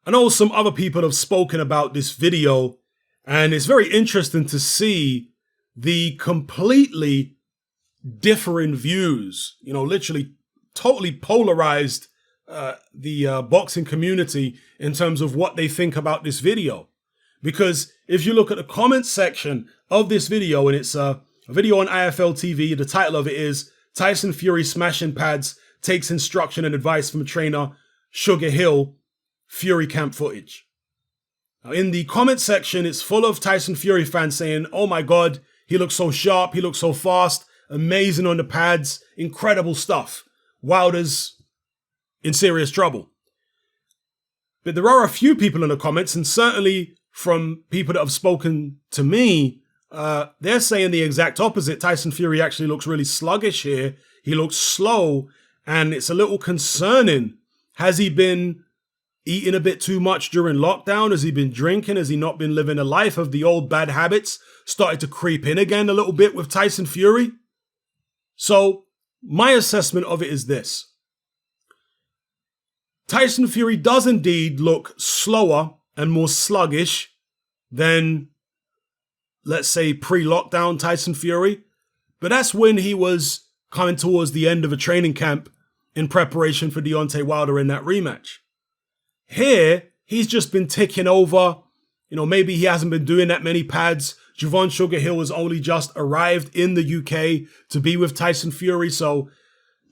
I know some other people have spoken about this video, and it's very interesting to see the completely differing views, literally totally polarized the boxing community in terms of what they think about this video. Because if you look at the comments section of this video, and it's a video on IFL TV, the title of it is Tyson Fury Smashing Pads, Takes Instruction and Advice from Trainer Sugar Hill, Fury Camp Footage. Now in the comment section, it's full of Tyson Fury fans saying, oh my God, he looks so sharp, he looks so fast, amazing on the pads, incredible stuff. Wilder's in serious trouble. But there are a few people in the comments, and certainly from people that have spoken to me, they're saying the exact opposite. Tyson Fury actually looks really sluggish here. He looks slow, and it's a little concerning. Has he been eating a bit too much during lockdown? Has he been drinking? Has he not been living a life? Of the old bad habits started to creep in again a little bit with Tyson Fury? So my assessment of it is this. Tyson Fury does indeed look slower and more sluggish than, let's say, pre-lockdown Tyson Fury. But that's when he was coming towards the end of a training camp in preparation for Deontay Wilder in that rematch. Here, he's just been ticking over. Maybe he hasn't been doing that many pads. Javon Sugar Hill has only just arrived in the UK to be with Tyson Fury. So,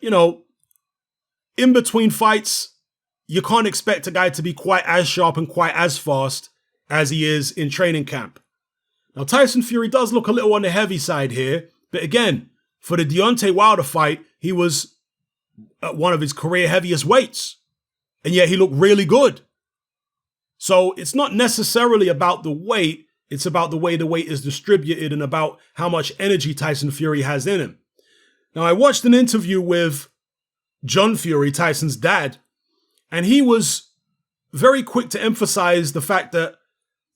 in between fights, you can't expect a guy to be quite as sharp and quite as fast as he is in training camp. Now, Tyson Fury does look a little on the heavy side here. But again, for the Deontay Wilder fight, he was at one of his career heaviest weights. And yet he looked really good. So it's not necessarily about the weight. It's about the way the weight is distributed and about how much energy Tyson Fury has in him. Now, I watched an interview with John Fury, Tyson's dad, and he was very quick to emphasize the fact that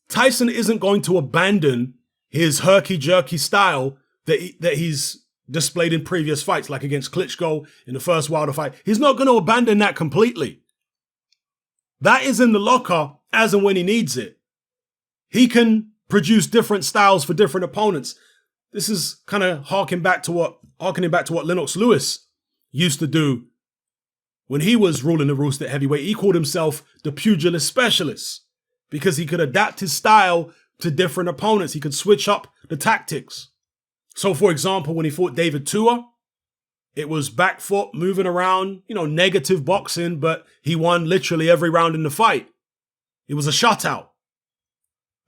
Tyson isn't going to abandon his herky-jerky style that he's displayed in previous fights, like against Klitschko in the first Wilder fight. He's not going to abandon that completely. That is in the locker as and when he needs it. He can produce different styles for different opponents. This is kind of harkening back to what Lennox Lewis used to do when he was ruling the roost at heavyweight. He called himself the pugilist specialist because he could adapt his style to different opponents. He could switch up the tactics. So, for example, when he fought David Tua, it was back foot, moving around, negative boxing, but he won literally every round in the fight. It was a shutout.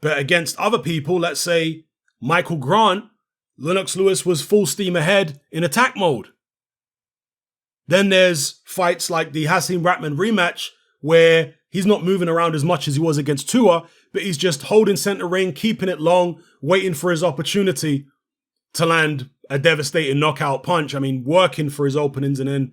But against other people, let's say Michael Grant, Lennox Lewis was full steam ahead in attack mode. Then there's fights like the Hasim Ratman rematch where he's not moving around as much as he was against Tua, but he's just holding center ring, keeping it long, waiting for his opportunity to land a devastating knockout punch. I mean, working for his openings and then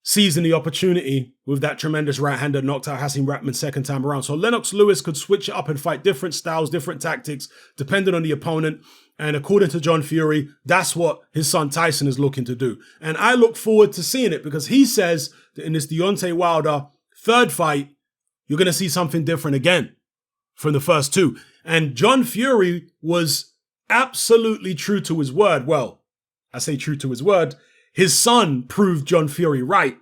seizing the opportunity with that tremendous right hand that knocked out Hasim Ratman second time around. So Lennox Lewis could switch it up and fight different styles, different tactics, depending on the opponent. And according to John Fury, that's what his son Tyson is looking to do. And I look forward to seeing it because he says that in this Deontay Wilder third fight, you're going to see something different again from the first two. And John Fury was absolutely true to his word. Well, I say true to his word. His son proved John Fury right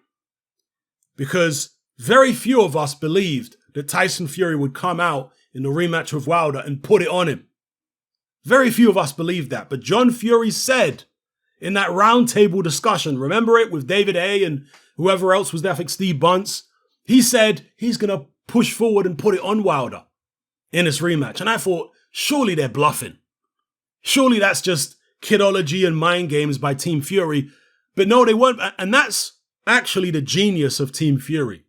because very few of us believed that Tyson Fury would come out in the rematch with Wilder and put it on him. Very few of us believed that. But John Fury said in that roundtable discussion, remember it with David A. and whoever else was there, I think Steve Bunce, he said he's going to push forward and put it on Wilder in this rematch. And I thought, surely they're bluffing. Surely that's just kidology and mind games by Team Fury. But no, they weren't. And that's actually the genius of Team Fury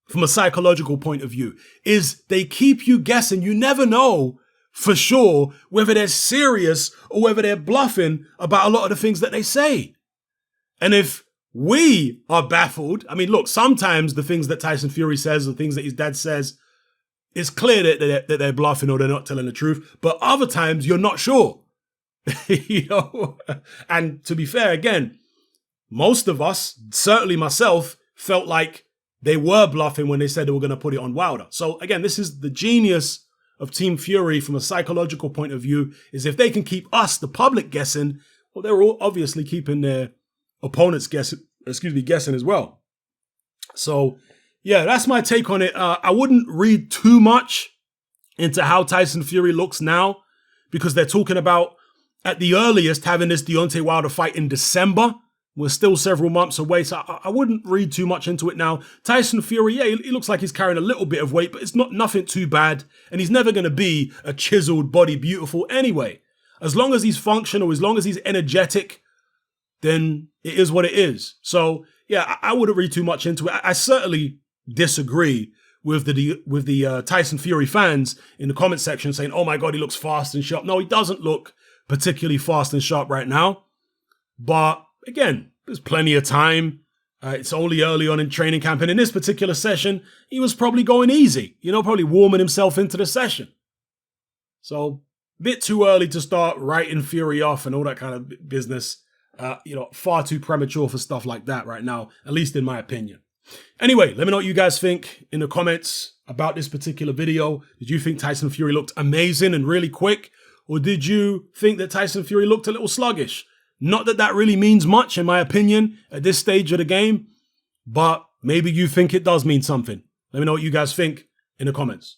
from a psychological point of view, is they keep you guessing. You never know for sure whether they're serious or whether they're bluffing about a lot of the things that they say. And if we are baffled, I mean, look, sometimes the things that Tyson Fury says, the things that his dad says, it's clear that they're bluffing or they're not telling the truth. But other times you're not sure, And to be fair, again, most of us, certainly myself, felt like they were bluffing when they said they were going to put it on Wilder. So again, this is the genius of Team Fury from a psychological point of view, is if they can keep us, the public, guessing, well, they're all obviously keeping their opponents guessing as well. So yeah, that's my take on it. I wouldn't read too much into how Tyson Fury looks now, because they're talking about, at the earliest, having this Deontay Wilder fight in December. We're still several months away, so I wouldn't read too much into it now. Tyson Fury, yeah, he looks like he's carrying a little bit of weight, but it's nothing too bad. And he's never going to be a chiseled body beautiful anyway. As long as he's functional, as long as he's energetic, then it is what it is. So yeah, I wouldn't read too much into it. I certainly disagree with the Tyson Fury fans in the comment section saying, oh my God, he looks fast and sharp. No, he doesn't look particularly fast and sharp right now. But again, there's plenty of time. It's only early on in training camp. And in this particular session, he was probably going easy, probably warming himself into the session. So a bit too early to start writing Fury off and all that kind of business. Far too premature for stuff like that right now, at least in my opinion. Anyway, let me know what you guys think in the comments about this particular video. Did you think Tyson Fury looked amazing and really quick? Or did you think that Tyson Fury looked a little sluggish? Not that that really means much, in my opinion, at this stage of the game, but maybe you think it does mean something. Let me know what you guys think in the comments.